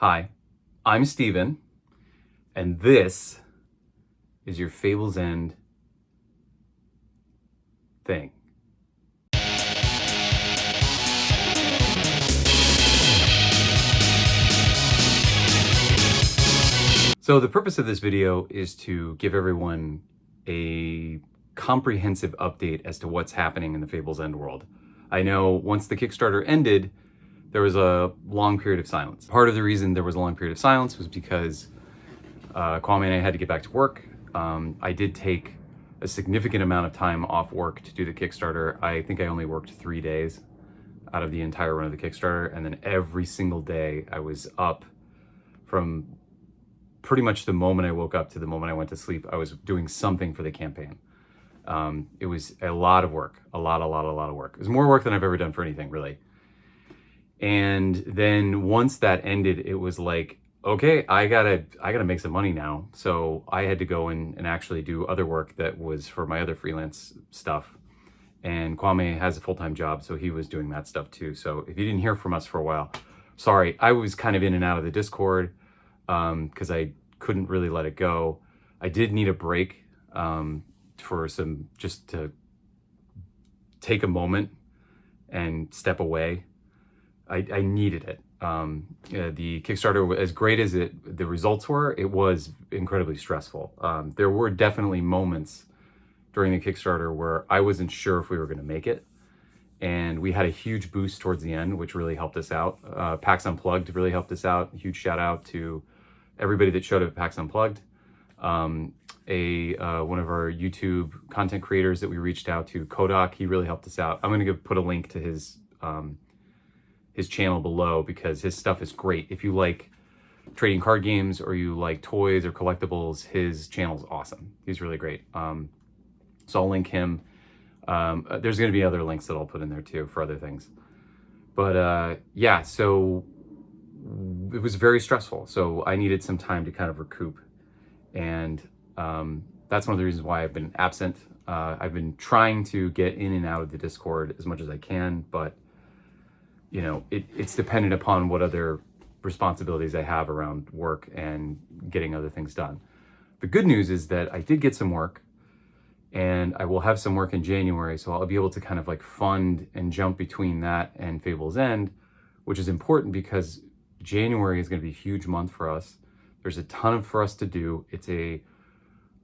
Hi, I'm Steven, and this is your Fable's End thing. So the purpose of this video is to give everyone a comprehensive update as to what's happening in the Fable's End world. I know once the Kickstarter ended, there was a long period of silence. Part of the reason there was a long period of silence was because Kwame and I had to get back to work. I did take a significant amount of time off work to do the Kickstarter. I think I only worked 3 days out of the entire run of the Kickstarter, and then every single day I was up from pretty much the moment I woke up to the moment I went to sleep. I was doing something for the campaign. It was a lot of work, a lot of work. It was more work than I've ever done for anything, really. And then once that ended, it was like, okay, I gotta make some money now. So I had to go in and actually do other work that was for my other freelance stuff. And Kwame has a full-time job, so he was doing that stuff too. So if you didn't hear from us for a while, sorry. I was kind of in and out of the Discord because I couldn't really let it go. I did need a break just to take a moment and step away. I needed it. The Kickstarter, as great as the results were, it was incredibly stressful. There were definitely moments during the Kickstarter where I wasn't sure if we were going to make it. And we had a huge boost towards the end, which really helped us out. PAX Unplugged really helped us out. Huge shout out to everybody that showed up at PAX Unplugged. One of our YouTube content creators that we reached out to, Kodak, he really helped us out. I'm going to put a link to his channel below because his stuff is great. If you like trading card games or you like toys or collectibles, his channel's awesome. He's really great. So I'll link him. There's going to be other links that I'll put in there too for other things. But yeah, so it was very stressful. So I needed some time to kind of recoup. And that's one of the reasons why I've been absent. I've been trying to get in and out of the Discord as much as I can, but you know, it's dependent upon what other responsibilities I have around work and getting other things done. The good news is that I did get some work, and I will have some work in January, so I'll be able to kind of like fund and jump between that and Fable's End, which is important because January is going to be a huge month for us. There's a ton for us to do. It's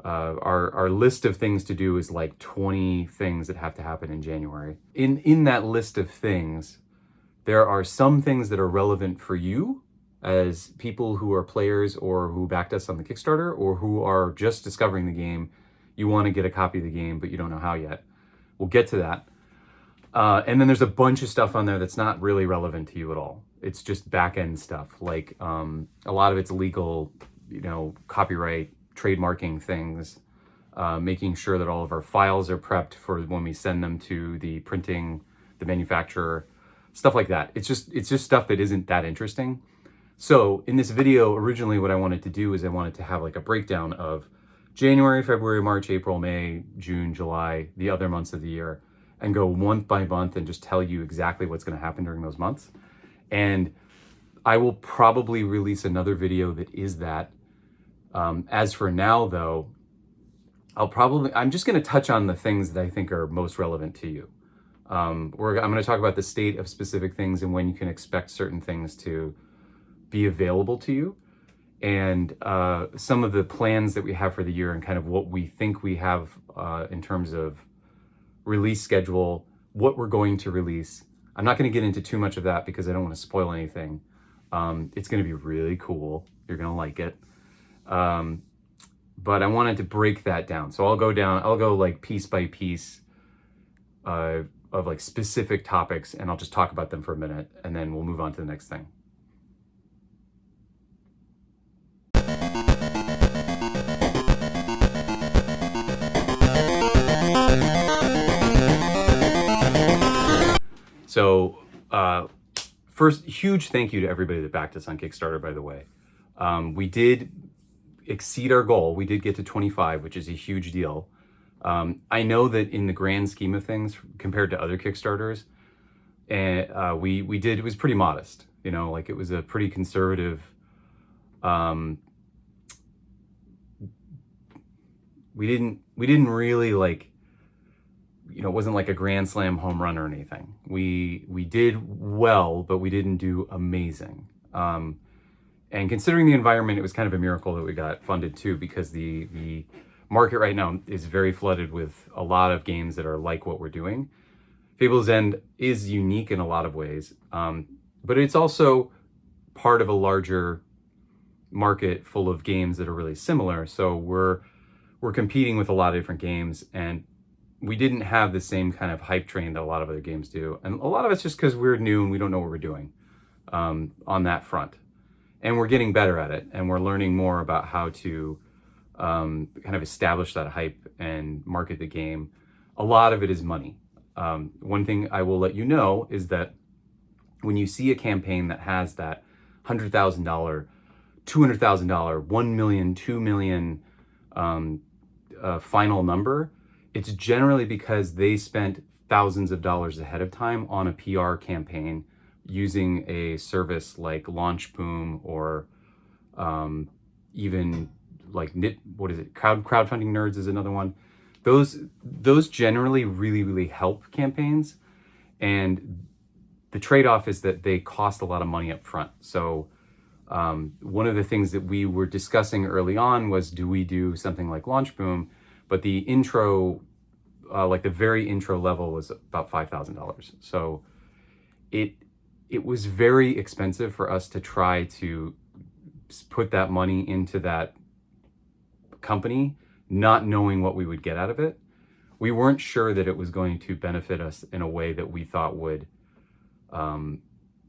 our list of things to do is like 20 things that have to happen in January. In that list of things, there are some things that are relevant for you as people who are players or who backed us on the Kickstarter or who are just discovering the game. You want to get a copy of the game, but you don't know how yet. We'll get to that. And then there's a bunch of stuff on there that's not really relevant to you at all. It's just back-end stuff. Like a lot of it's legal, copyright, trademarking things, making sure that all of our files are prepped for when we send them to the manufacturer, stuff like that. It's just stuff that isn't that interesting. So in this video, originally what I wanted to do is I wanted to have like a breakdown of January, February, March, April, May, June, July, the other months of the year, and go month by month and just tell you exactly what's going to happen during those months. And I will probably release another video that is that. As for now, though, I'm just going to touch on the things that I think are most relevant to you. I'm going to talk about the state of specific things and when you can expect certain things to be available to you, and some of the plans that we have for the year and kind of what we think we have in terms of release schedule, what we're going to release. I'm not going to get into too much of that because I don't want to spoil anything. It's going to be really cool. You're going to like it. But I wanted to break that down. So I'll go like piece by piece of like specific topics, and I'll just talk about them for a minute, and then we'll move on to the next thing. So first, huge thank you to everybody that backed us on Kickstarter, by the way. We did exceed our goal. We did get to 25, which is a huge deal. I know that in the grand scheme of things, compared to other Kickstarters, it was pretty modest. Like it was a pretty conservative we didn't really like, it wasn't like a grand slam home run or anything. We did well, but we didn't do amazing. And considering the environment, it was kind of a miracle that we got funded too, because the market right now is very flooded with a lot of games that are like what we're doing. Fable's End is unique in a lot of ways, but it's also part of a larger market full of games that are really similar. So we're competing with a lot of different games, and we didn't have the same kind of hype train that a lot of other games do. And a lot of it's just because we're new and we don't know what we're doing on that front. And we're getting better at it, and we're learning more about how to kind of establish that hype and market the game. A lot of it is money. One thing I will let you know is that when you see a campaign that has that $100,000, $200,000, $1 million, $2 million final number, it's generally because they spent thousands of dollars ahead of time on a PR campaign using a service like Launchboom or even like crowdfunding nerds is another one. Those generally really help campaigns, and the trade-off is that they cost a lot of money up front. So one of the things that we were discussing early on was, do we do something like Launchboom? But the intro, like the very intro level, was about $5,000. So it was very expensive for us to try to put that money into that company, not knowing what we would get out of it. We weren't sure that it was going to benefit us in a way that we thought would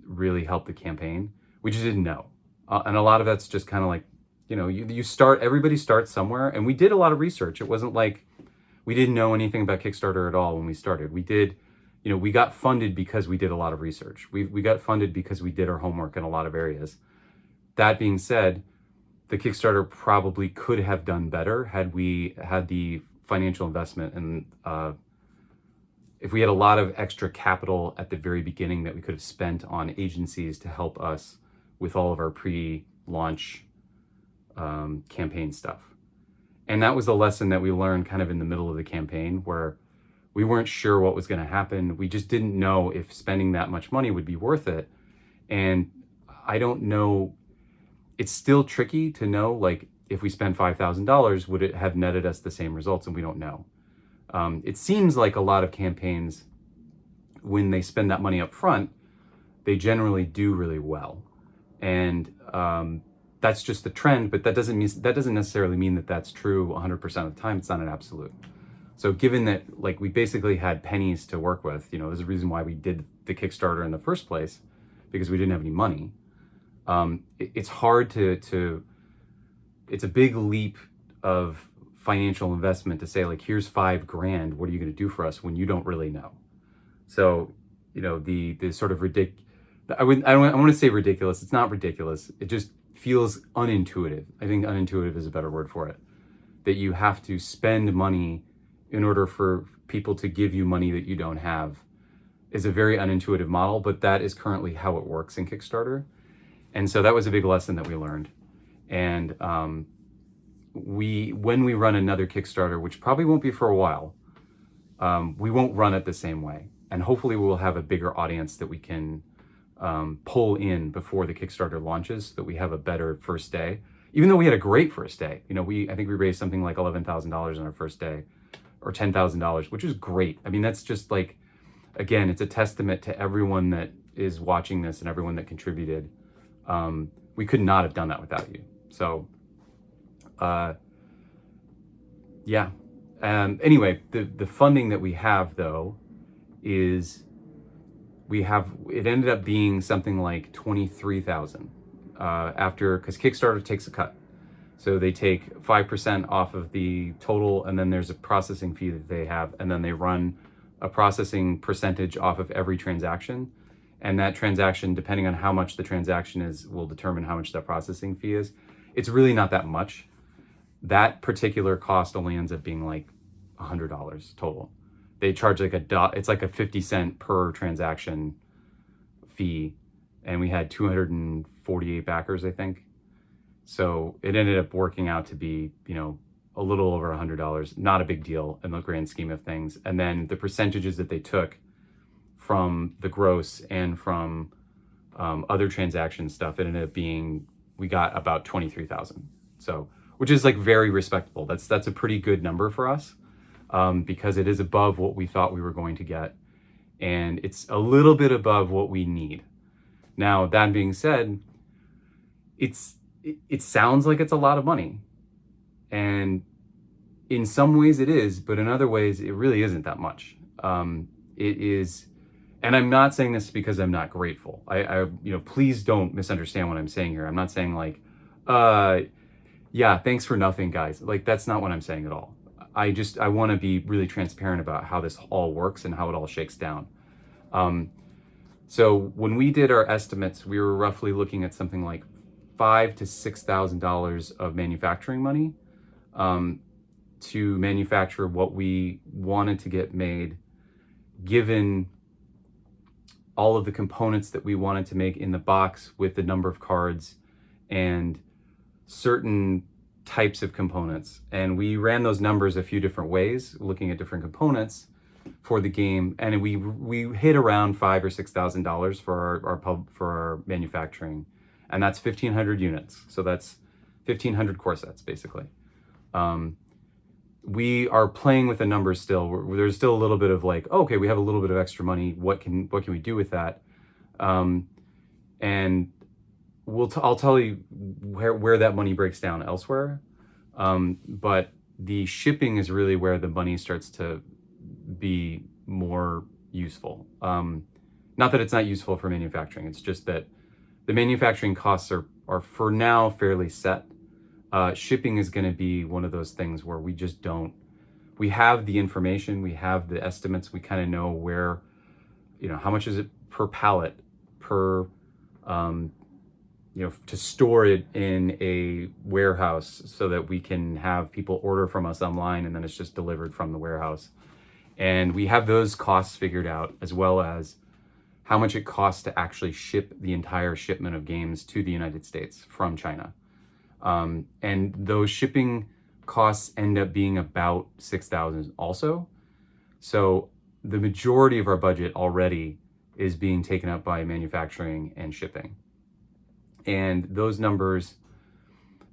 really help the campaign. We just didn't know. And a lot of that's just kind of like, you start, everybody starts somewhere, and we did a lot of research. It wasn't like we didn't know anything about Kickstarter at all when we started. We did, we got funded because we did a lot of research. We got funded because we did our homework in a lot of areas. That being said, the Kickstarter probably could have done better had we had the financial investment, and if we had a lot of extra capital at the very beginning that we could have spent on agencies to help us with all of our pre-launch campaign stuff. And that was the lesson that we learned kind of in the middle of the campaign, where we weren't sure what was going to happen. We just didn't know if spending that much money would be worth it. And I don't know, it's still tricky to know, like, if we spend $5,000, would it have netted us the same results? And we don't know. It seems like a lot of campaigns, when they spend that money up front, they generally do really well. And that's just the trend, but that doesn't necessarily mean that that's true 100% of the time. It's not an absolute. So given that, like, we basically had pennies to work with, there's a reason why we did the Kickstarter in the first place, because we didn't have any money. It's hard to it's a big leap of financial investment to say, like, here's $5,000, what are you going to do for us, when you don't really know? So, the sort of I want to say ridiculous. It's not ridiculous. It just feels unintuitive. I think unintuitive is a better word for it. That you have to spend money in order for people to give you money that you don't have is a very unintuitive model, but that is currently how it works in Kickstarter. And so that was a big lesson that we learned. And when we run another Kickstarter, which probably won't be for a while, we won't run it the same way. And hopefully we'll have a bigger audience that we can pull in before the Kickstarter launches, so that we have a better first day. Even though we had a great first day, I think we raised something like $11,000 on our first day, or $10,000, which is great. I mean, that's just like, again, it's a testament to everyone that is watching this and everyone that contributed. We could not have done that without you. So, yeah. Anyway, the funding that we have, though, is it ended up being something like $23,000 because Kickstarter takes a cut. So they take 5% off of the total, and then there's a processing fee that they have, and then they run a processing percentage off of every transaction. And that transaction, depending on how much the transaction is, will determine how much that processing fee is. It's really not that much. That particular cost only ends up being like $100 total. They charge like it's like a 50-cent per transaction fee. And we had 248 backers, I think. So it ended up working out to be, a little over $100, not a big deal in the grand scheme of things. And then the percentages that they took from the gross and from other transaction stuff, it ended up being, we got about 23,000. So, which is like very respectable. That's a pretty good number for us, because it is above what we thought we were going to get. And it's a little bit above what we need. Now, that being said, it sounds like it's a lot of money. And in some ways it is, but in other ways it really isn't that much. It is, and I'm not saying this because I'm not grateful. Please don't misunderstand what I'm saying here. I'm not saying like, yeah, thanks for nothing, guys. Like, that's not what I'm saying at all. I want to be really transparent about how this all works and how it all shakes down. So when we did our estimates, we were roughly looking at something like $5,000 to $6,000 of manufacturing money to manufacture what we wanted to get made, given all of the components that we wanted to make in the box with the number of cards and certain types of components. And we ran those numbers a few different ways, looking at different components for the game, and we hit around $5,000 or $6,000 for our manufacturing, and that's 1,500 units. So that's 1,500 core sets basically. We are playing with the numbers still. There's still a little bit of like, okay, we have a little bit of extra money. What can we do with that? And I'll tell you where that money breaks down elsewhere. But the shipping is really where the money starts to be more useful. Not that it's not useful for manufacturing. It's just that the manufacturing costs are for now fairly set. Shipping is going to be one of those things where we just don't. We have the information, we have the estimates, we kind of know where, how much is it per pallet, per, to store it in a warehouse so that we can have people order from us online and then it's just delivered from the warehouse. And we have those costs figured out, as well as how much it costs to actually ship the entire shipment of games to the United States from China. And those shipping costs end up being about $6,000 also. So the majority of our budget already is being taken up by manufacturing and shipping. And those numbers,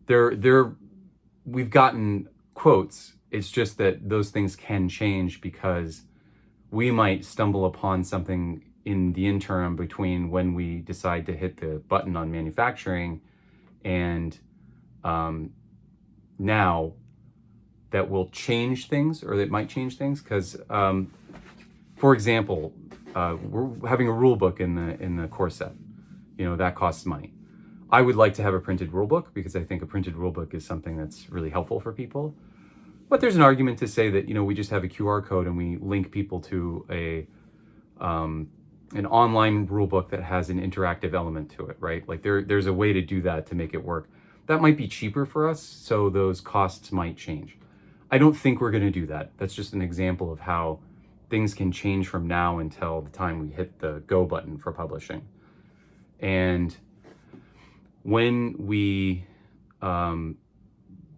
we've gotten quotes. It's just that those things can change because we might stumble upon something in the interim between when we decide to hit the button on manufacturing and now that will change things, or that might change things. Because, for example, we're having a rule book in the core set. That costs money. I would like to have a printed rule book because I think a printed rule book is something that's really helpful for people. But there's an argument to say that, we just have a QR code and we link people to an online rule book that has an interactive element to it, right? Like there's a way to do that to make it work. That might be cheaper for us, so those costs might change. I don't think we're going to do that. That's just an example of how things can change from now until the time we hit the go button for publishing. And when we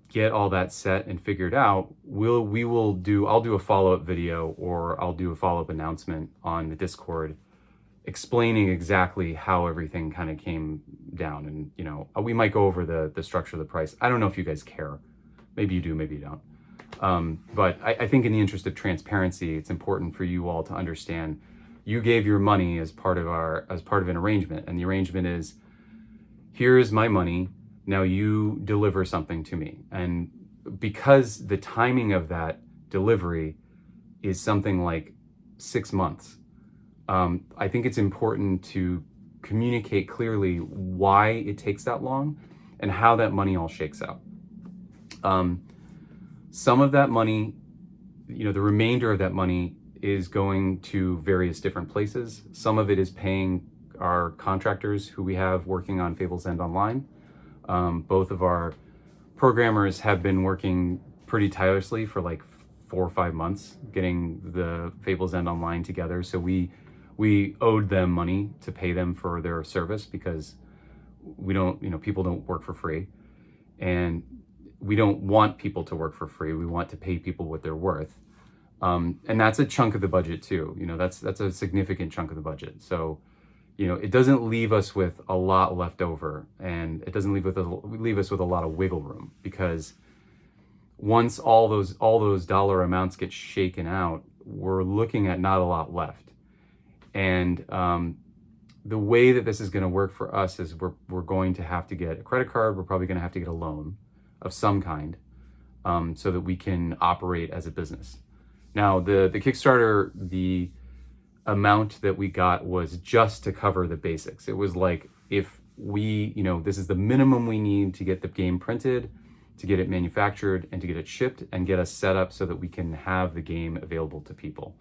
get all that set and figured out, I'll do a follow-up video, or I'll do a follow-up announcement on the Discord explaining exactly how everything kind of came down. And we might go over the structure of the price. I don't know if you guys care. Maybe you do, maybe you don't. But I think in the interest of transparency, it's important for you all to understand you gave your money as part of an arrangement, and the arrangement is, here is my money, now you deliver something to me. And because the timing of that delivery is something like 6 months, I think it's important to communicate clearly why it takes that long and how that money all shakes out. Some of that money, the remainder of that money is going to various different places. Some of it is paying our contractors who we have working on Fable's End Online. Both of our programmers have been working pretty tirelessly for like 4 or 5 months getting the Fable's End Online together. So we owed them money to pay them for their service, because people don't work for free. and we don't want people to work for free. We want to pay people what they're worth. And that's a chunk of the budget too. That's a significant chunk of the budget. So, it doesn't leave us with a lot left over, and it doesn't leave us with a lot of wiggle room, because once all those dollar amounts get shaken out, we're looking at not a lot left. And the way that this is going to work for us is we're going to have to get a credit card. We're probably going to have to get a loan of some kind, so that we can operate as a business. Now, the Kickstarter, the amount that we got was just to cover the basics. It was like, if we, this is the minimum we need to get the game printed, to get it manufactured, and to get it shipped, and get us set up so that we can have the game available to people.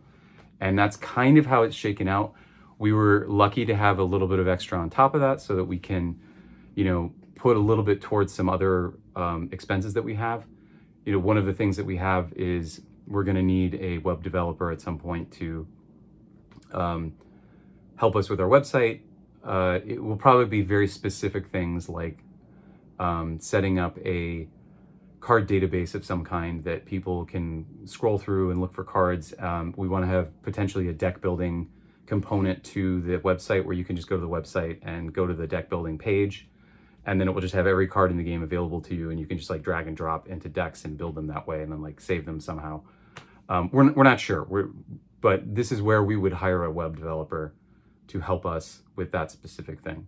And that's kind of how it's shaken out. We were lucky to have a little bit of extra on top of that so that we can, put a little bit towards some other expenses that we have. One of the things that we have is we're going to need a web developer at some point to help us with our website. It will probably be very specific things like setting up a card database of some kind that people can scroll through and look for cards. We want to have potentially a deck building component to the website, where you can just go to the website and go to the deck building page, and then it will just have every card in the game available to you, and you can just like drag and drop into decks and build them that way, and then like save them somehow. We're not sure, but this is where we would hire a web developer to help us with that specific thing.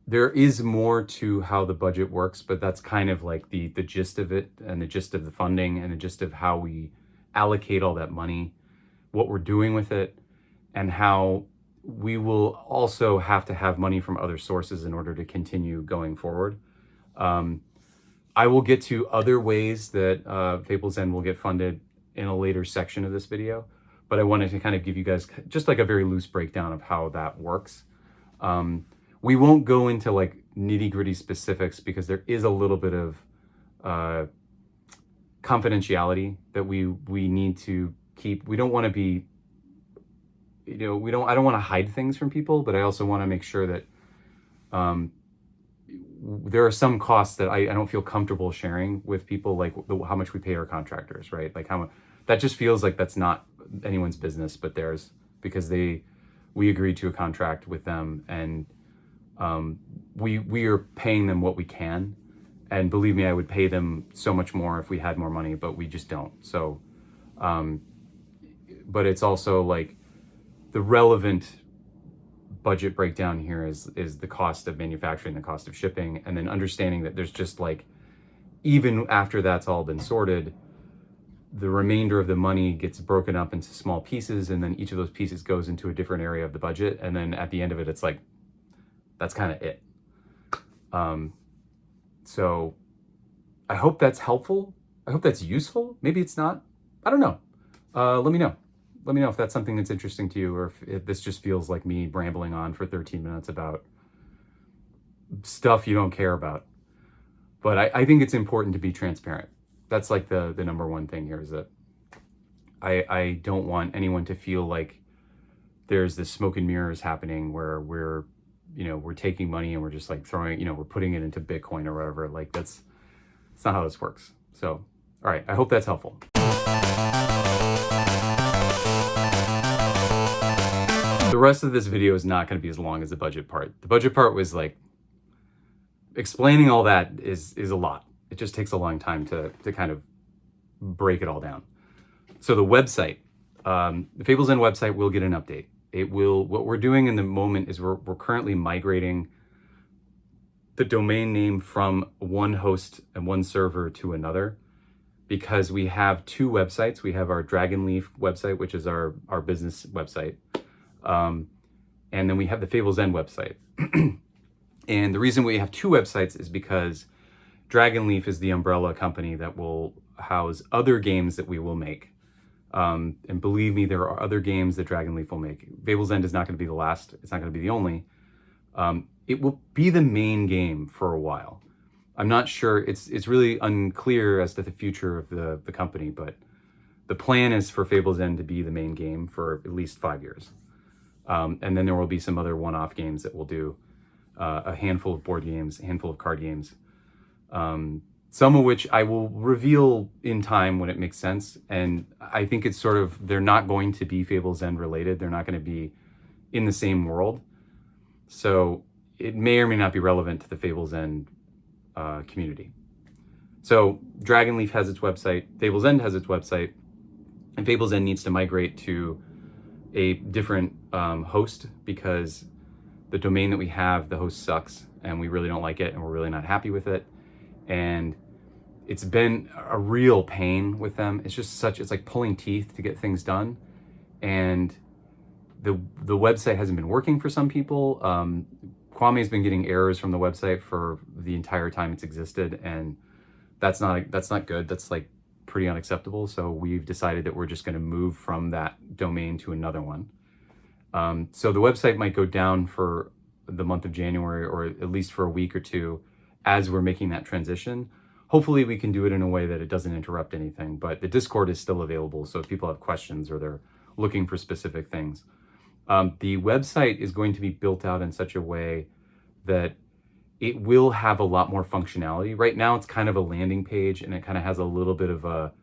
There is more to how the budget works, but that's kind of like the gist of it, and the gist of the funding, and the gist of how we allocate all that money, what we're doing with it, and how we will also have to have money from other sources in order to continue going forward. I will get to other ways that Fable's End will get funded in a later section of this video, but I wanted to kind of give you guys just like a very loose breakdown of how that works. We won't go into like nitty-gritty specifics, because there is a little bit of confidentiality that we need to keep. We don't want to be, I don't want to hide things from people, but I also want to make sure that there are some costs that I don't feel comfortable sharing with people, like how much we pay our contractors, right? Like that just feels like that's not anyone's business but theirs, because we agreed to a contract with them, and we are paying them what we can. And believe me, I would pay them so much more if we had more money, but we just don't. So, but it's also like the relevant budget breakdown here is the cost of manufacturing, the cost of shipping, and then understanding that there's just like, even after that's all been sorted, the remainder of the money gets broken up into small pieces, and then each of those pieces goes into a different area of the budget. And then at the end of it, it's like, that's kind of it. So I hope that's helpful. I hope that's useful. Maybe it's not. I don't know. Let me know. Let me know if that's something that's interesting to you, or if this just feels like me rambling on for 13 minutes about stuff you don't care about. But I think it's important to be transparent. That's like the number one thing here, is that I don't want anyone to feel like there's this smoke and mirrors happening where we're taking money and we're just like throwing, we're putting it into Bitcoin or whatever. Like that's not how this works. So, all right, I hope that's helpful. The rest of this video is not going to be as long as the budget part. The budget part was like, explaining all that is a lot. It just takes a long time to kind of break it all down. So the website, the Fable's End website will get an update. What we're doing in the moment is we're currently migrating the domain name from one host and one server to another, because we have two websites. We have our Dragonleaf website, which is our business website. And then we have the Fable's End website. And the reason we have two websites is because Dragonleaf is the umbrella company that will house other games that we will make. And believe me, there are other games that Dragonleaf will make. Fable's End is not going to be the last. It's not going to be the only. It will be the main game for a while. I'm not sure. It's really unclear as to the future of the company, but the plan is for Fable's End to be the main game for at least 5 years. And then there will be some other one-off games that we'll do, a handful of board games, a handful of card games. Some of which I will reveal in time when it makes sense. And I think it's sort of, they're not going to be Fable's End related. They're not going to be in the same world. So it may or may not be relevant to the Fable's End community. So Dragonleaf has its website, Fable's End has its website, and Fable's End needs to migrate to a different host because the domain that we have, the host sucks, and we really don't like it, and we're really not happy with it. And it's been a real pain with them. It's just it's like pulling teeth to get things done. And the website hasn't been working for some people. Kwame's been getting errors from the website for the entire time it's existed, and that's not good. That's like pretty unacceptable. So we've decided that we're just going to move from that domain to another one. So the website might go down for the month of January, or at least for a week or two, as we're making that transition. Hopefully we can do it in a way that it doesn't interrupt anything, but the Discord is still available. So if people have questions or they're looking for specific things, the website is going to be built out in such a way that it will have a lot more functionality. Right now it's kind of a landing page, and it kind of has a little bit of a,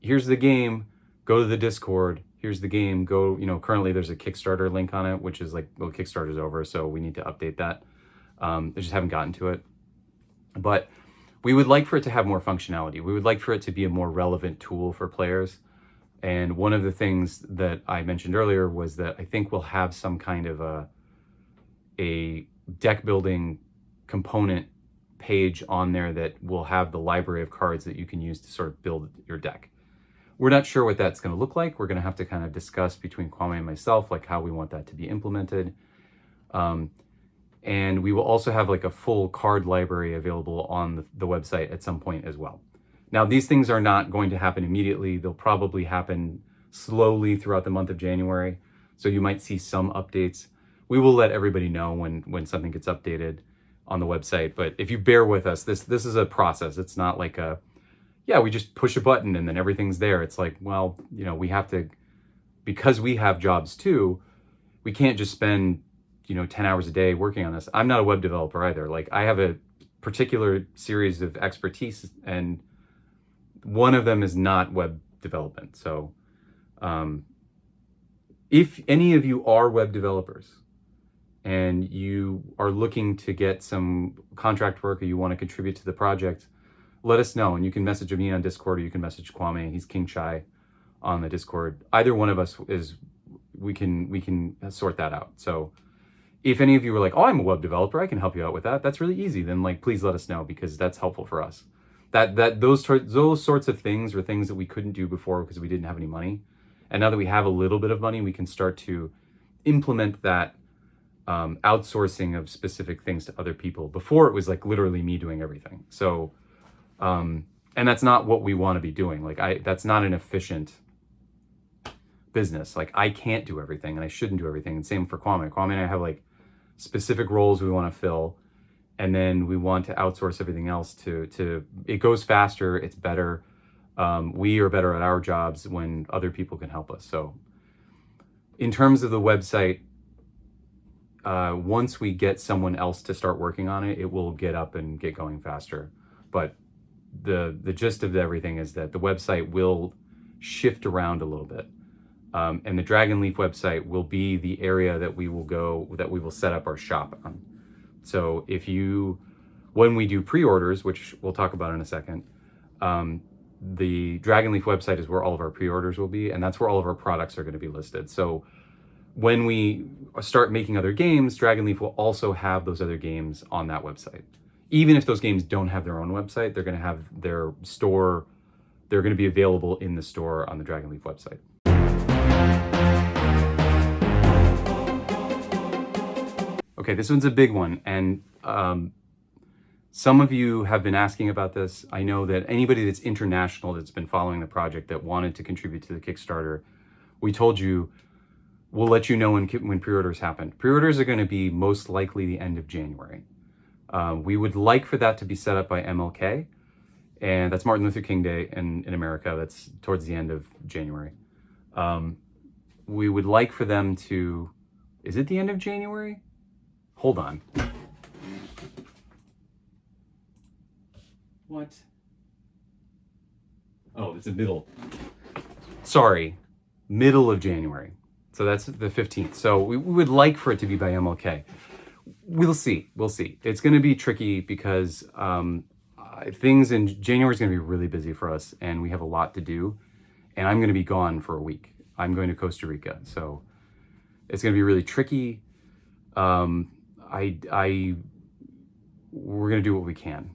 here's the game, go to the Discord, here's the game, go, currently there's a Kickstarter link on it, which is like, well, Kickstarter's over, so we need to update that. I just haven't gotten to it. But we would like for it to have more functionality. We would like for it to be a more relevant tool for players. And one of the things that I mentioned earlier was that I think we'll have some kind of a deck building component page on there that will have the library of cards that you can use to sort of build your deck. We're not sure what that's going to look like. We're going to have to kind of discuss between Kwame and myself, like how we want that to be implemented. And we will also have like a full card library available on the website at some point as well. Now, these things are not going to happen immediately. They'll probably happen slowly throughout the month of January. So you might see some updates. We will let everybody know when something gets updated on the website. But if you bear with us, this is a process. It's not like we just push a button and then everything's there. It's like, well, we have to, because we have jobs too, we can't just spend 10 hours a day working on this. I'm not a web developer either. Like, I have a particular series of expertise, and one of them is not web development. So if any of you are web developers and you are looking to get some contract work, or you want to contribute to the project, let us know. And you can message me on Discord, or you can message Kwame. He's King Chai on the Discord. Either one of us we can sort that out. So if any of you were like, oh, I'm a web developer, I can help you out with that, that's really easy, then please let us know, because that's helpful for us. Those sorts of things were things that we couldn't do before because we didn't have any money. And now that we have a little bit of money, we can start to implement that outsourcing of specific things to other people. Before, it was like literally me doing everything. So, and that's not what we want to be doing. Like, that's not an efficient business. Like, I can't do everything, and I shouldn't do everything. And same for Kwame. Kwame and I have like specific roles we want to fill, and then we want to outsource everything else to it goes faster, it's better. We are better at our jobs when other people can help us. So in terms of the website, once we get someone else to start working on it, it will get up and get going faster. But the gist of everything is that the website will shift around a little bit. And the Dragonleaf website will be the area that we will set up our shop on. So when we do pre-orders, which we'll talk about in a second, the Dragonleaf website is where all of our pre-orders will be, and that's where all of our products are going to be listed. So when we start making other games, Dragonleaf will also have those other games on that website. Even if those games don't have their own website, they're going to have their store, they're going to be available in the store on the Dragonleaf website. Okay, this one's a big one, and some of you have been asking about this. I know that anybody that's international that's been following the project that wanted to contribute to the Kickstarter, we told you, we'll let you know when pre-orders happen. Pre-orders are going to be most likely the end of January. We would like for that to be set up by MLK, and that's Martin Luther King Day in America. That's towards the end of January. We would like for them to, is it the end of January? Hold on. What? Oh, it's the middle. Sorry, middle of January. So that's the 15th. So we would like for it to be by MLK. We'll see. We'll see. It's going to be tricky because things in January is going to be really busy for us, and we have a lot to do. And I'm going to be gone for a week. I'm going to Costa Rica, so it's going to be really tricky. We're going to do what we can.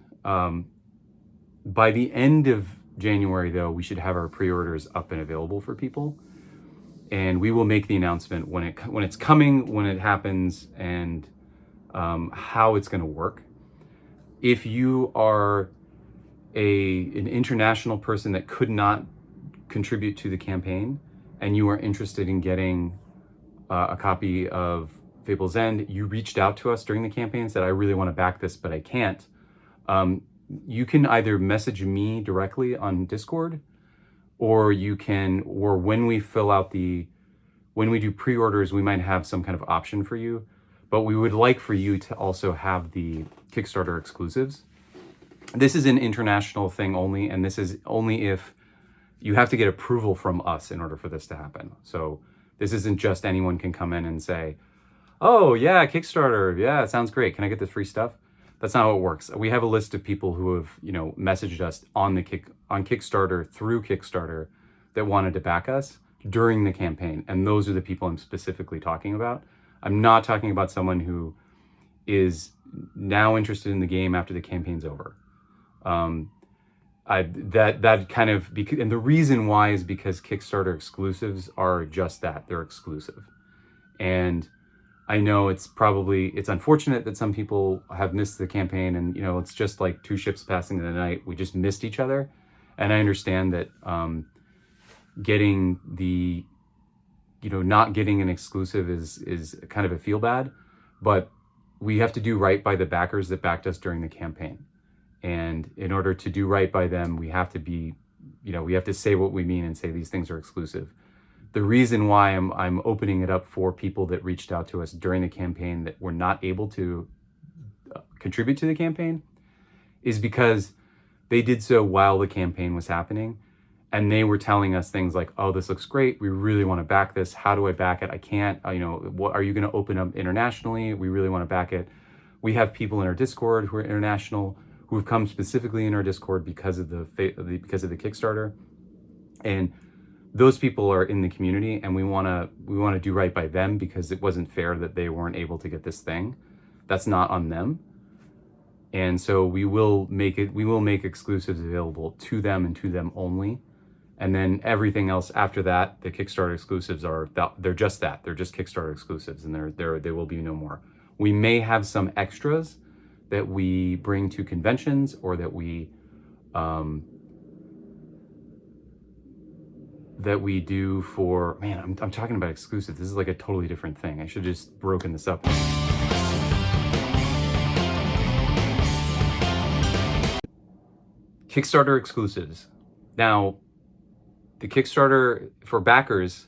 By the end of January, though, we should have our pre-orders up and available for people, and we will make the announcement when it's coming, when it happens, and how it's going to work. If you are an international person that could not contribute to the campaign, and you are interested in getting a copy of Fable's End, you reached out to us during the campaign and said, I really want to back this, but I can't. You can either message me directly on Discord, or when we do pre-orders, we might have some kind of option for you, but we would like for you to also have the Kickstarter exclusives. This is an international thing only, and this is only if you have to get approval from us in order for this to happen. So this isn't just anyone can come in and say, oh yeah, Kickstarter, yeah, it sounds great. Can I get this free stuff? That's not how it works. We have a list of people who have, messaged us on Kickstarter through Kickstarter that wanted to back us during the campaign. And those are the people I'm specifically talking about. I'm not talking about someone who is now interested in the game after the campaign's over. And the reason why is because Kickstarter exclusives are just that, they're exclusive. And I know it's unfortunate that some people have missed the campaign, and it's just like two ships passing in the night. We just missed each other. And I understand that not getting an exclusive is kind of a feel bad, but we have to do right by the backers that backed us during the campaign. And in order to do right by them, we have to we have to say what we mean and say these things are exclusive. The reason why I'm opening it up for people that reached out to us during the campaign that were not able to contribute to the campaign is because they did so while the campaign was happening, and they were telling us things like, oh, this looks great, we really want to back this, how do I back it? I can't, what are you going to open up internationally? We really want to back it. We have people in our Discord who are international, who have come specifically in our Discord because of the Kickstarter, and those people are in the community, and we want to do right by them because it wasn't fair that they weren't able to get this thing. That's not on them. And so we will make exclusives available to them and to them only. And then everything else after that, the Kickstarter exclusives they're just that. They're just Kickstarter exclusives, and there will be no more. We may have some extras that we bring to conventions, or that we do for, man, I'm talking about exclusive. This is like a totally different thing. I should have just broken this up. Kickstarter exclusives. Now, the Kickstarter for backers,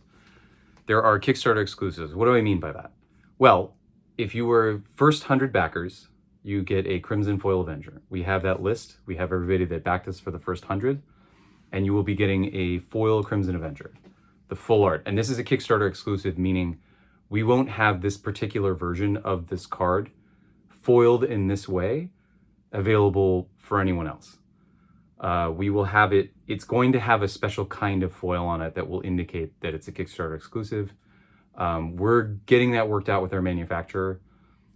there are Kickstarter exclusives. What do I mean by that? Well, if you were first 100 backers, you get a Crimson Foil Avenger. We have that list. We have everybody that backed us for the first 100. And you will be getting a foil Crimson Avenger, the full art. And this is a Kickstarter exclusive, meaning we won't have this particular version of this card foiled in this way available for anyone else. We will have it. It's going to have a special kind of foil on it that will indicate that it's a Kickstarter exclusive. We're getting that worked out with our manufacturer.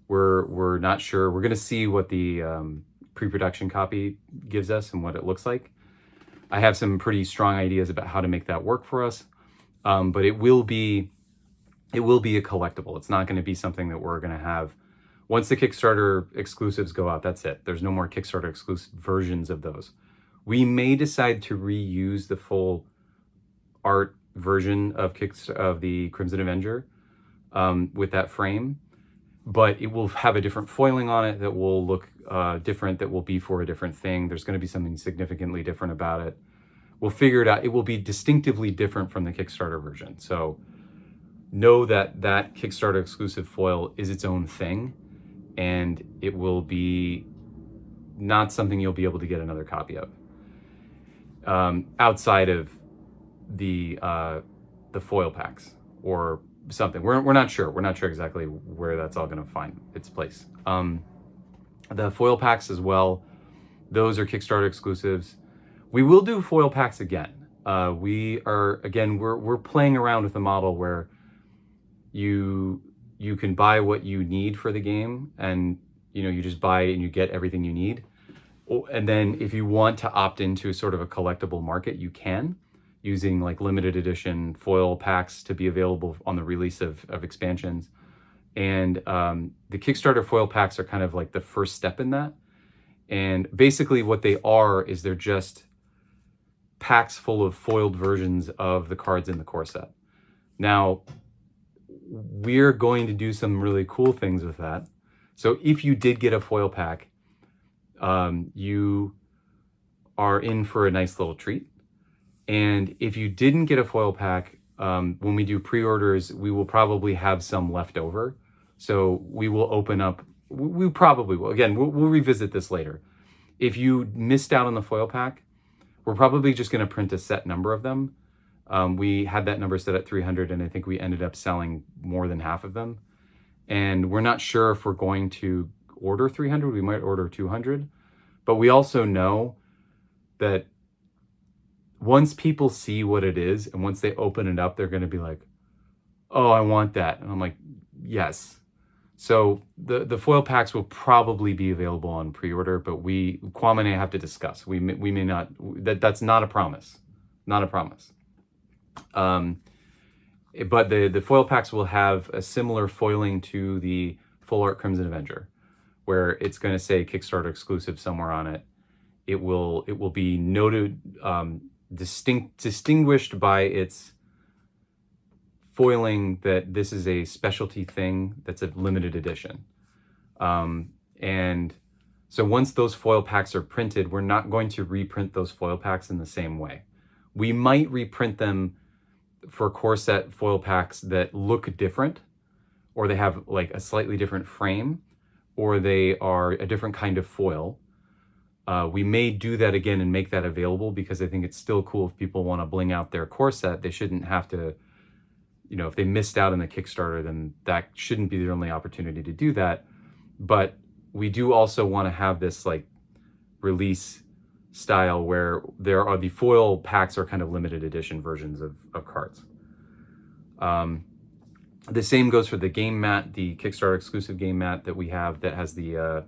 We're not sure. We're going to see what the pre-production copy gives us and what it looks like. I have some pretty strong ideas about how to make that work for us, but it will be a collectible. It's not going to be something that we're going to have. Once the Kickstarter exclusives go out, that's it. There's no more Kickstarter exclusive versions of those. We may decide to reuse the full art version of the Crimson Avenger with that frame, but it will have a different foiling on it that will look different, that will be for a different thing. There's going to be something significantly different about it. We'll figure it out. It will be distinctively different from the Kickstarter version. So know that Kickstarter exclusive foil is its own thing, and it will be not something you'll be able to get another copy of outside of the foil packs or something. We're not sure. We're not sure exactly where that's all going to find its place. The foil packs as well, those are Kickstarter exclusives. We will do foil packs again. We're playing around with a model where you can buy what you need for the game, and you just buy it and you get everything you need. And then if you want to opt into sort of a collectible market, you can, using like limited edition foil packs to be available on the release of expansions. And the Kickstarter foil packs are kind of like the first step in that. And basically what they are is they're just packs full of foiled versions of the cards in the core set. Now, we're going to do some really cool things with that. So if you did get a foil pack, you are in for a nice little treat. And if you didn't get a foil pack, when we do pre-orders, we will probably have some left over. So we will open up, we probably will. Again, we'll revisit this later. If you missed out on the foil pack, we're probably just going to print a set number of them. We had that number set at 300, and I think we ended up selling more than half of them. And we're not sure if we're going to order 300. We might order 200. But we also know that once people see what it is, and once they open it up, they're going to be like, oh, I want that. And I'm like, yes. So the foil packs will probably be available on pre-order, but Kwame and I have to discuss. We may not, that's not a promise. Not a promise. But the foil packs will have a similar foiling to the Full Art Crimson Avenger, where it's going to say Kickstarter exclusive somewhere on it. It will be noted, distinguished by its foiling that this is a specialty thing that's a limited edition. And so once those foil packs are printed, we're not going to reprint those foil packs in the same way. We might reprint them for core set foil packs that look different, or they have like a slightly different frame, or they are a different kind of foil. We may do that again and make that available, because I think it's still cool if people want to bling out their core set. They shouldn't have to, if they missed out on the Kickstarter, then that shouldn't be their only opportunity to do that. But we do also want to have this like release style where the foil packs are kind of limited edition versions of cards. The same goes for the game mat, the Kickstarter exclusive game mat that we have that has the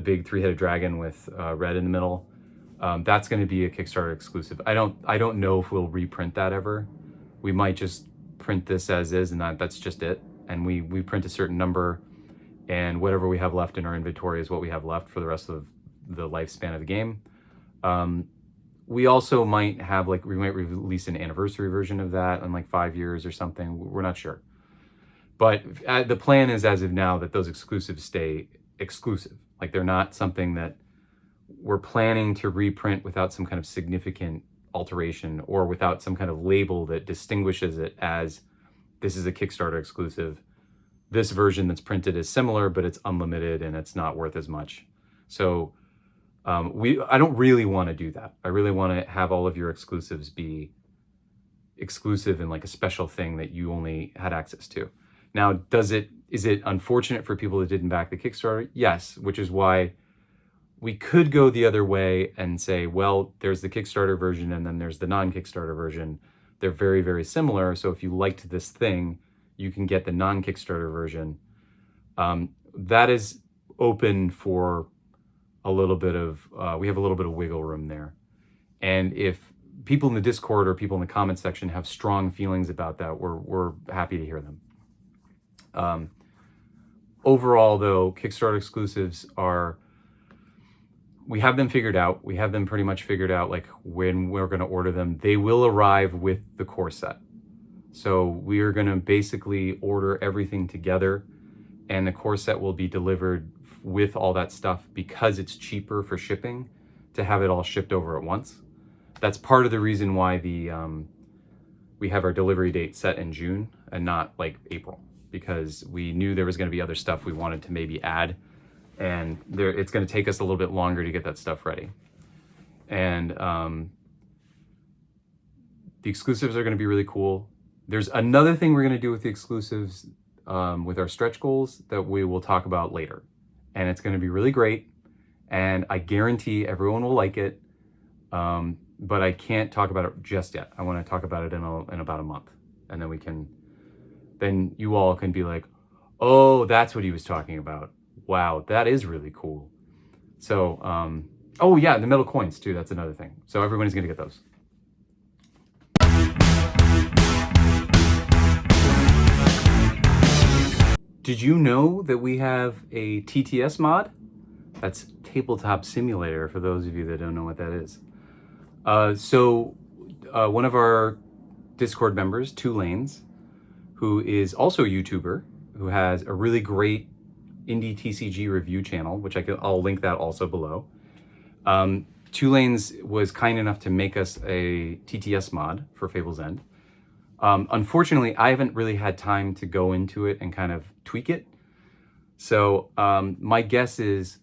big three-headed dragon with red in the middle. That's going to be a Kickstarter exclusive. I don't know if we'll reprint that ever. We might just print this as is, and that's just it. And we print a certain number, and whatever we have left in our inventory is what we have left for the rest of the lifespan of the game. We also might release an anniversary version of that in like 5 years or something. We're not sure. But the plan is, as of now, that those exclusives stay exclusive. Like, they're not something that we're planning to reprint without some kind of significant alteration, or without some kind of label that distinguishes it as this is a Kickstarter exclusive. This version that's printed is similar, but it's unlimited and it's not worth as much. So I don't really want to do that. I really want to have all of your exclusives be exclusive and like a special thing that you only had access to. Now, is it unfortunate for people that didn't back the Kickstarter? Yes, which is why we could go the other way and say, well, there's the Kickstarter version and then there's the non-Kickstarter version. They're very, very similar. So if you liked this thing, you can get the non-Kickstarter version. That is open for a little bit of, we have a little bit of wiggle room there. And if people in the Discord or people in the comment section have strong feelings about that, we're happy to hear them. Overall, though, Kickstarter exclusives we have them figured out. We have them pretty much figured out, like when we're going to order them. They will arrive with the core set. So we are going to basically order everything together, and the core set will be delivered with all that stuff, because it's cheaper for shipping to have it all shipped over at once. That's part of the reason why we have our delivery date set in June and not like April, because we knew there was going to be other stuff we wanted to maybe add, and it's going to take us a little bit longer to get that stuff ready. And the exclusives are going to be really cool. There's another thing we're going to do with the exclusives with our stretch goals that we will talk about later. And it's going to be really great. And I guarantee everyone will like it. But I can't talk about it just yet. I want to talk about it in about a month. And then you all can be like, oh, that's what he was talking about. Wow, that is really cool. So, oh yeah, the metal coins too. That's another thing. So everybody's going to get those. Did you know that we have a TTS mod? That's Tabletop Simulator, for those of you that don't know what that is. One of our Discord members, Two Lanes, who is also a YouTuber, who has a really great indie TCG review channel, which I'll link that also below. Two Lanes was kind enough to make us a TTS mod for Fable's End. Unfortunately, I haven't really had time to go into it and kind of tweak it. So my guess is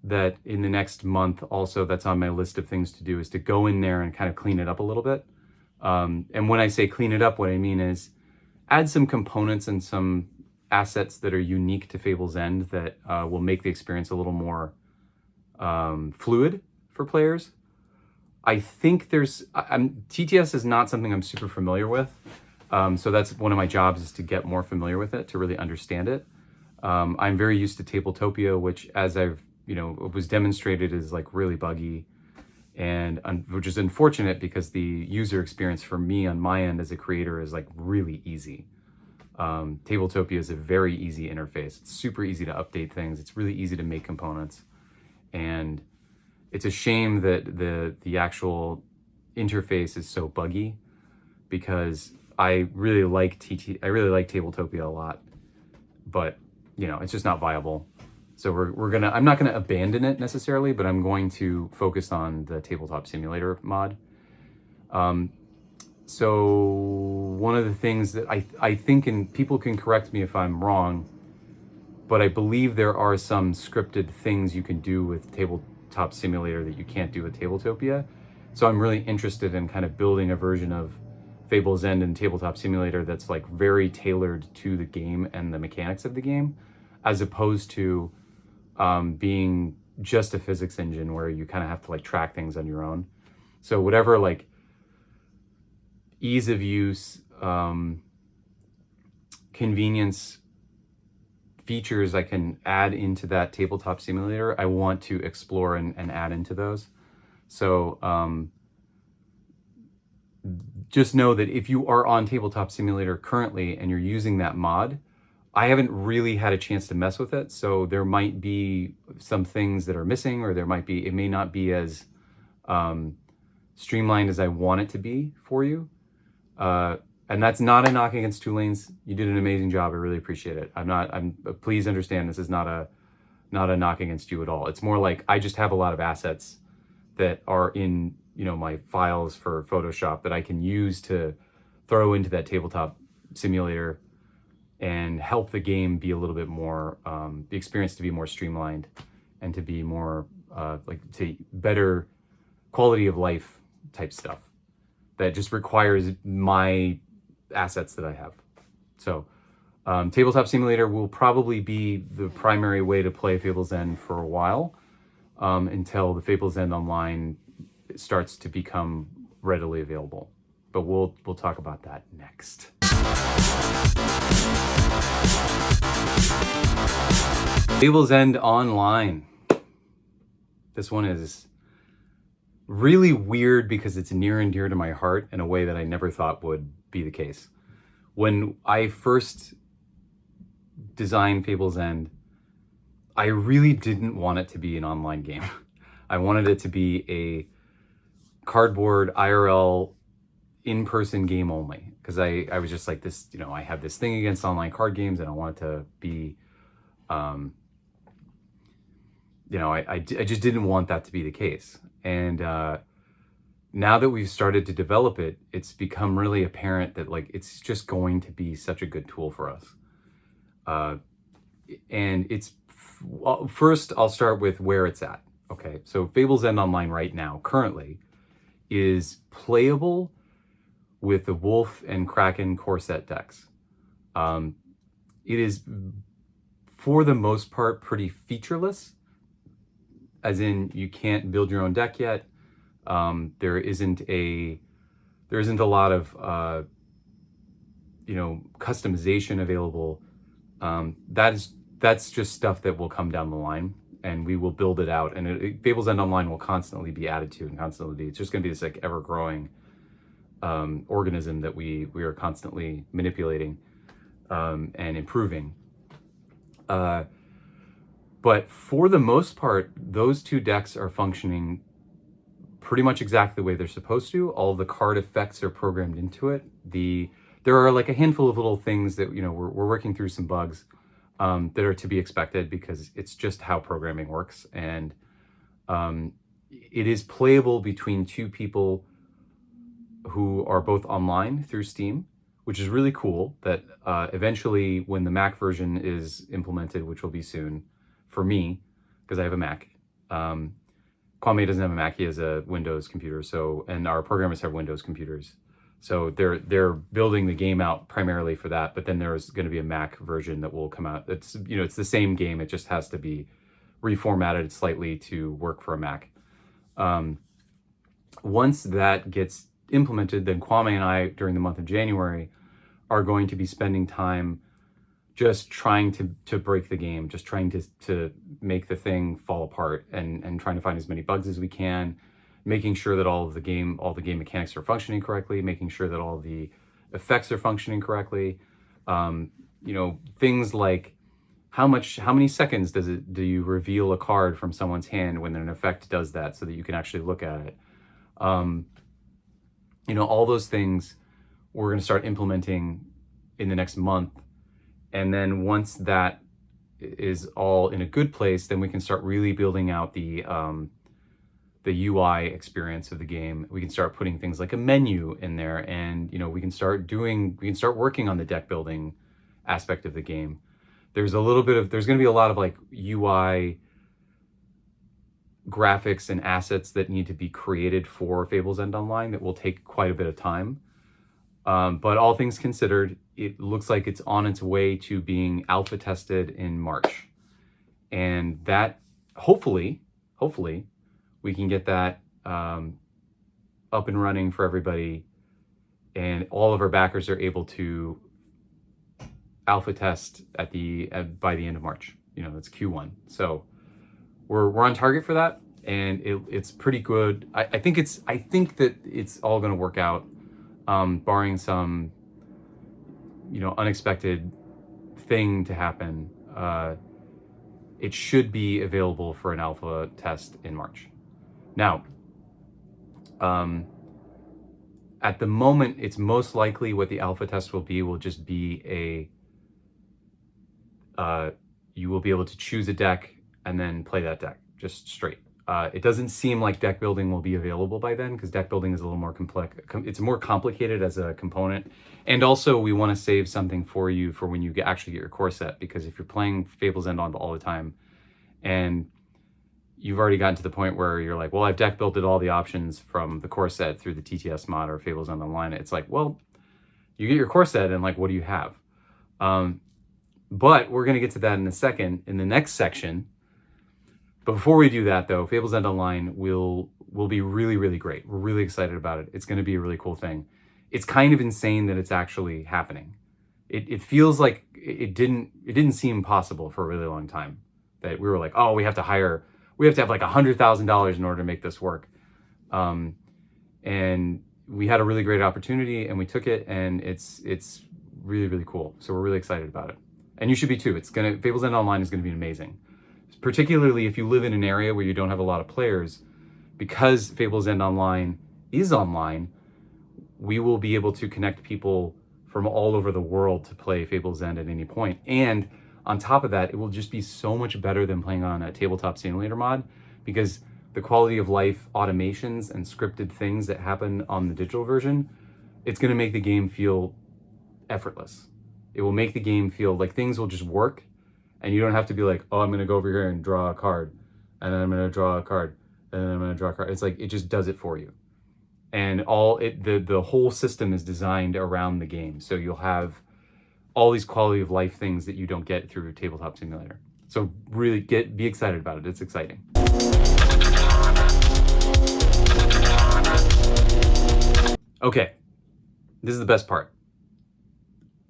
that in the next month also, that's on my list of things to do, is to go in there and kind of clean it up a little bit. And when I say clean it up, what I mean is add some components and some assets that are unique to Fable's End that will make the experience a little more fluid for players. I think TTS is not something I'm super familiar with. So that's one of my jobs, is to get more familiar with it, to really understand it. I'm very used to Tabletopia, which, as it was demonstrated, is like really buggy, and which is unfortunate because the user experience for me on my end as a creator is like really easy. Tabletopia is a very easy interface. It's super easy to update things. It's really easy to make components, and it's a shame that the actual interface is so buggy, because I really like Tabletopia a lot, but it's just not viable. So I'm not gonna abandon it necessarily, but I'm going to focus on the Tabletop Simulator mod. So one of the things that I think, and people can correct me if I'm wrong, but I believe there are some scripted things you can do with Tabletop Simulator that you can't do with Tabletopia. So I'm really interested in kind of building a version of Fable's End and Tabletop Simulator that's like very tailored to the game and the mechanics of the game, as opposed to being just a physics engine where you kind of have to like track things on your own. So whatever like ease of use, convenience features I can add into that Tabletop Simulator, I want to explore and add into those. So just know that if you are on Tabletop Simulator currently and you're using that mod, I haven't really had a chance to mess with it. So there might be some things that are missing, or it may not be as streamlined as I want it to be for you. And that's not a knock against Two Lanes. You did an amazing job. I really appreciate it. Please understand, this is not a knock against you at all. It's more like I just have a lot of assets that are in, my files for Photoshop that I can use to throw into that Tabletop Simulator and help the game be a little bit more, the experience to be more streamlined and to be more, better quality of life type stuff that just requires my assets that I have. So Tabletop Simulator will probably be the primary way to play Fable's End for a while, until the Fable's End Online starts to become readily available. But we'll talk about that next. Fable's End Online. This one is really weird because it's near and dear to my heart in a way that I never thought would be the case. When I first designed Fable's End, I really didn't want it to be an online game. I wanted it to be a cardboard IRL in-person game only, because I was just like this, I have this thing against online card games, and I want it to be, I just didn't want that to be the case. And now that we've started to develop it, it's become really apparent that it's just going to be such a good tool for us. And it's First, I'll start with where it's at. Okay, so Fable's End Online right now, currently, is playable with the Wolf and Kraken core set decks. It is, for the most part, pretty featureless, as in you can't build your own deck yet. There isn't a lot of customization available. That's just stuff that will come down the line, and we will build it out. And Fable's End Online will constantly be added to and constantly be. It's just going to be this like ever growing organism that we are constantly manipulating and improving. But for the most part, those two decks are functioning pretty much exactly the way they're supposed to. All the card effects are programmed into it. There are like a handful of little things that, we're working through some bugs that are to be expected, because it's just how programming works. And it is playable between two people who are both online through Steam, which is really cool. That eventually, when the Mac version is implemented, which will be soon, for me, because I have a Mac. Kwame doesn't have a Mac; he has a Windows computer. And our programmers have Windows computers. So they're building the game out primarily for that. But then there's going to be a Mac version that will come out. It's it's the same game. It just has to be reformatted slightly to work for a Mac. Once that gets implemented, then Kwame and I, during the month of January, are going to be spending time just trying to break the game, just trying to make the thing fall apart, and trying to find as many bugs as we can, making sure that all the game mechanics are functioning correctly, making sure that all the effects are functioning correctly. Things like how many seconds do you reveal a card from someone's hand when an effect does that, so that you can actually look at it. All those things we're going to start implementing in the next month. And then once that is all in a good place, then we can start really building out the UI experience of the game. We can start putting things like a menu in there, and we can start working on the deck building aspect of the game. There's going to be a lot of like UI graphics and assets that need to be created for Fable's End Online that will take quite a bit of time. But all things considered, it looks like it's on its way to being alpha tested in March. And that, hopefully, we can get that up and running for everybody, and all of our backers are able to alpha test by the end of March. That's Q1. So we're on target for that, and it's pretty good. I think that it's all going to work out, barring some unexpected thing to happen. It should be available for an alpha test in March. Now, at the moment, it's most likely what the alpha test will just be you will be able to choose a deck and then play that deck just straight. It doesn't seem like deck building will be available by then, because deck building is a little more complex. It's more complicated as a component. And also, we want to save something for you for when you actually get your core set, because if you're playing Fable's End On all the time, and you've already gotten to the point where you're like, well, I've deck built all the options from the core set through the TTS mod or Fable's End Online. It's like, well, you get your core set, and like, what do you have? But we're going to get to that in a second, in the next section. But before we do that, though, Fable's End Online will be really, really great. We're really excited about it. It's going to be a really cool thing. It's kind of insane that it's actually happening. It feels like it didn't seem possible for a really long time, that we were like, oh, we have to have like $100,000 in order to make this work. And we had a really great opportunity, and we took it, and it's really, really cool. So we're really excited about it. And you should be too. Fable's End Online is going to be amazing. Particularly if you live in an area where you don't have a lot of players. Because Fable's End Online is online, we will be able to connect people from all over the world to play Fable's End at any point. And on top of that, it will just be so much better than playing on a tabletop simulator mod, because the quality of life automations and scripted things that happen on the digital version, it's going to make the game feel effortless. It will make the game feel like things will just work, And you don't have to be like, oh, I'm going to go over here and draw a card, and then I'm going to draw a card, and then I'm going to draw a card. It's like, it just does it for you. And the whole system is designed around the game. So you'll have all these quality of life things that you don't get through Tabletop Simulator. So really be excited about it. It's exciting. Okay, this is the best part.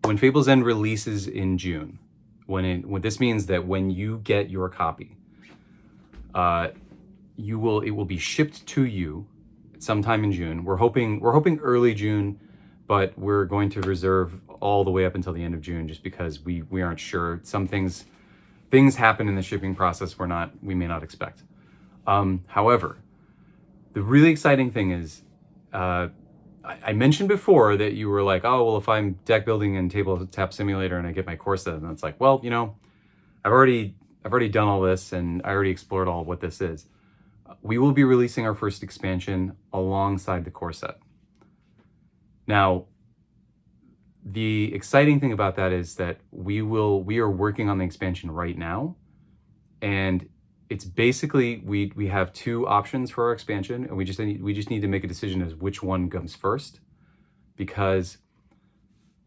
When Fable's End releases in June, what this means that when you get your copy, it will be shipped to you sometime in June. We're hoping early June, but we're going to reserve all the way up until the end of June, just because we aren't sure. Some things happen in the shipping process we may not expect. However, the really exciting thing is, I mentioned before that you were like, oh, well, if I'm deck building in Tabletop Simulator and I get my core set, and it's like, well, you know, I've already done all this, and I already explored all of what this is. We will be releasing our first expansion alongside the core set. Now, the exciting thing about that is that we are working on the expansion right now, and it's basically we have two options for our expansion, and we just need to make a decision as which one comes first, because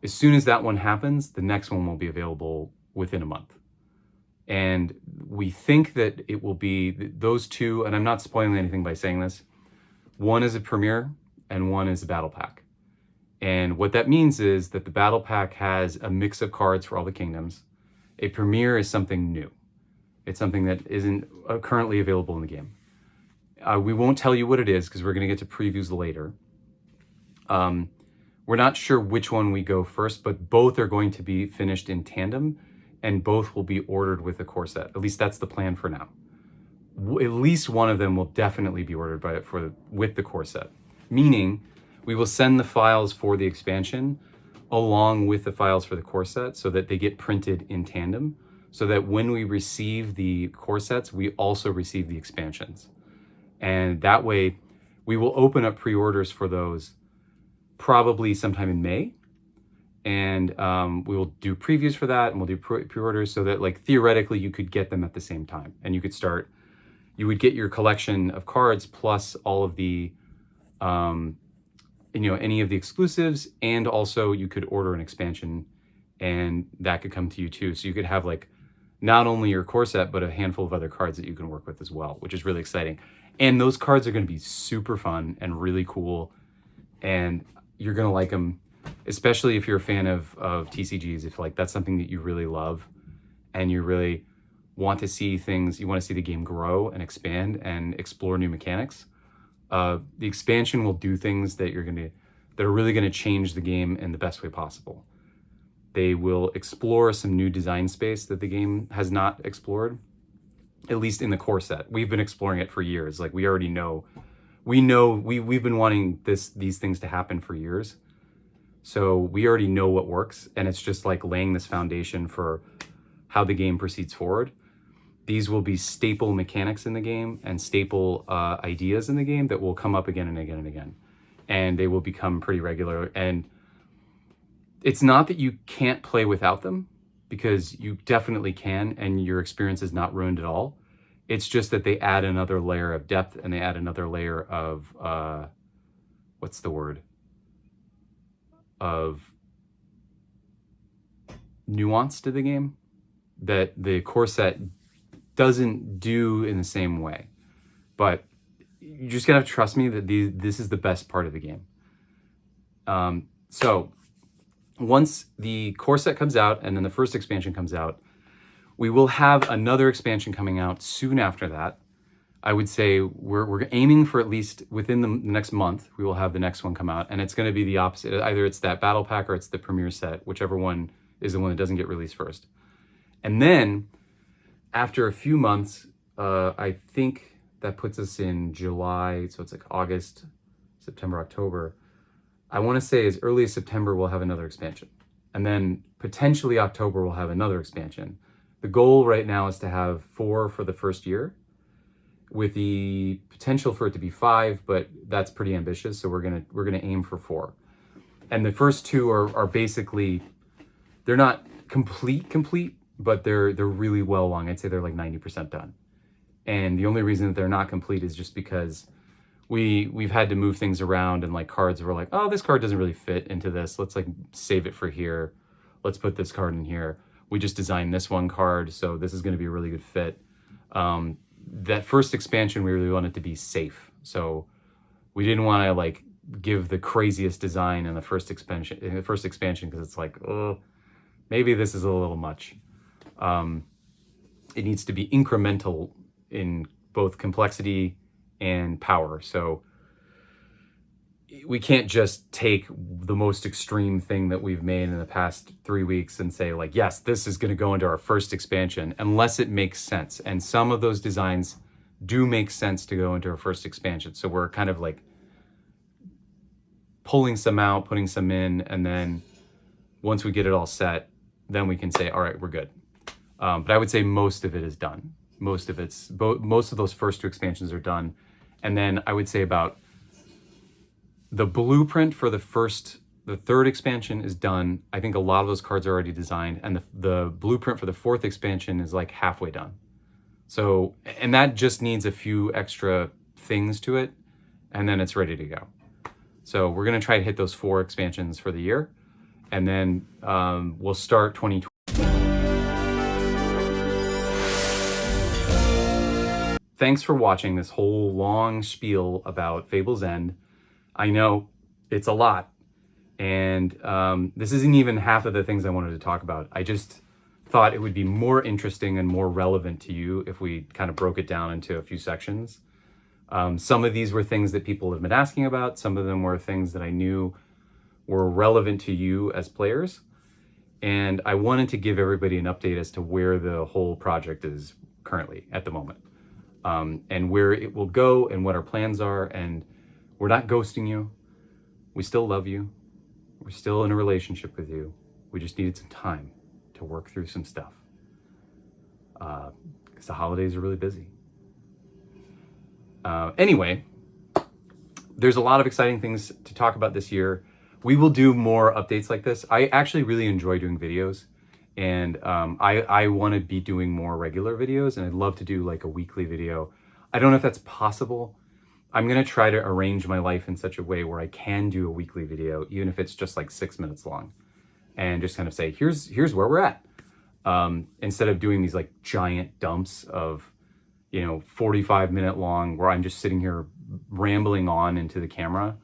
as soon as that one happens, the next one will be available within a month. And we think that it will be those two, and I'm not spoiling anything by saying this. One is a premiere and one is a battle pack. And what that means is that the battle pack has a mix of cards for all the kingdoms. A premiere is something new. It's something that isn't currently available in the game. We won't tell you what it is because we're going to get to previews later. We're not sure which one we go first, but both are going to be finished in tandem, and both will be ordered with the core set. At least that's the plan for now. At least one of them will definitely be ordered with the core set, meaning we will send the files for the expansion along with the files for the core set so that they get printed in tandem, so that when we receive the core sets, we also receive the expansions. And that way, we will open up pre-orders for those probably sometime in May. And we will do previews for that, and we'll do pre-orders so that, like, theoretically you could get them at the same time, and you would get your collection of cards plus all of the, any of the exclusives, and also you could order an expansion and that could come to you too. So you could have, like, not only your core set, but a handful of other cards that you can work with as well, which is really exciting. And those cards are going to be super fun and really cool, and you're going to like them. Especially if you're a fan of TCGs, if, like, that's something that you really love and you really want to see things, you want to see the game grow and expand and explore new mechanics. The expansion will do things that are really going to change the game in the best way possible. They will explore some new design space that the game has not explored, at least in the core set. We've been exploring it for years. Like, we already know. We've been wanting these things to happen for years. So we already know what works, and it's just like laying this foundation for how the game proceeds forward. These will be staple mechanics in the game and staple ideas in the game that will come up again and again and again. And they will become pretty regular. And it's not that you can't play without them, because you definitely can, and your experience is not ruined at all. It's just that they add another layer of depth, and they add another layer of, of nuance to the game that the core set doesn't do in the same way. But you just gotta trust me that this is the best part of the game. So once the core set comes out and then the first expansion comes out, we will have another expansion coming out soon after that. I would say we're aiming for at least within the next month, we will have the next one come out, and it's going to be the opposite. Either it's that battle pack or it's the premiere set, whichever one is the one that doesn't get released first. And then after a few months, I think that puts us in July, so it's like August, September, October. I want to say as early as September, we'll have another expansion. And then potentially October, we'll have another expansion. The goal right now is to have 4 for the first year, with the potential for it to be 5, but that's pretty ambitious. So we're gonna aim for 4. And the first 2 are basically, they're not complete, but they're really well along. I'd say they're like 90% done. And the only reason that they're not complete is just because we've had to move things around, and like cards were like, oh, this card doesn't really fit into this. Let's like save it for here. Let's put this card in here. We just designed this one card, so this is going to be a really good fit. That first expansion, we really wanted to be safe. So we didn't want to like give the craziest design in the first expansion because it's like, oh, maybe this is a little much. It needs to be incremental in both complexity and power. So we can't just take the most extreme thing that we've made in the past 3 weeks and say like, yes, this is going to go into our first expansion, unless it makes sense. And some of those designs do make sense to go into our first expansion. So we're kind of like pulling some out, putting some in, and then once we get it all set, then we can say, all right, we're good. But I would say most of it is done. Most of those first 2 expansions are done. And then I would say about the blueprint for the 3rd expansion is done. I think a lot of those cards are already designed, and the blueprint for the 4th expansion is like halfway done. So, and that just needs a few extra things to it, and then it's ready to go. So we're going to try to hit those 4 expansions for the year, and then we'll start 2020. Thanks for watching this whole long spiel about Fable's End. I know it's a lot, and this isn't even half of the things I wanted to talk about. I just thought it would be more interesting and more relevant to you if we kind of broke it down into a few sections. Some of these were things that people have been asking about. Some of them were things that I knew were relevant to you as players. And I wanted to give everybody an update as to where the whole project is currently at the moment, and where it will go and what our plans are. And we're not ghosting you. We still love you. We're still in a relationship with you. We just needed some time to work through some stuff, because the holidays are really busy. Anyway, there's a lot of exciting things to talk about this year. We will do more updates like this. I actually really enjoy doing videos, and I want to be doing more regular videos, and I'd love to do like a weekly video. I don't know if that's possible. I'm going to try to arrange my life in such a way where I can do a weekly video, even if it's just like 6 minutes long, and just kind of say, here's where we're at. Instead of doing these like giant dumps of, 45-minute long where I'm just sitting here rambling on into the camera.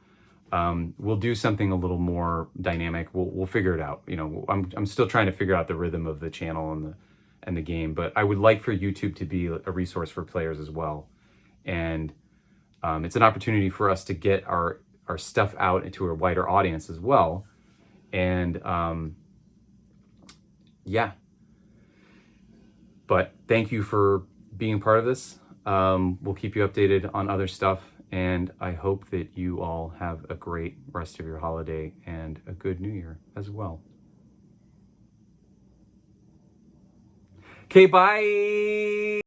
We'll do something a little more dynamic. We'll figure it out. I'm still trying to figure out the rhythm of the channel and the game, but I would like for YouTube to be a resource for players as well. And it's an opportunity for us to get our stuff out into a wider audience as well. And yeah. But thank you for being part of this. We'll keep you updated on other stuff, and I hope that you all have a great rest of your holiday and a good New Year as well. Okay, bye!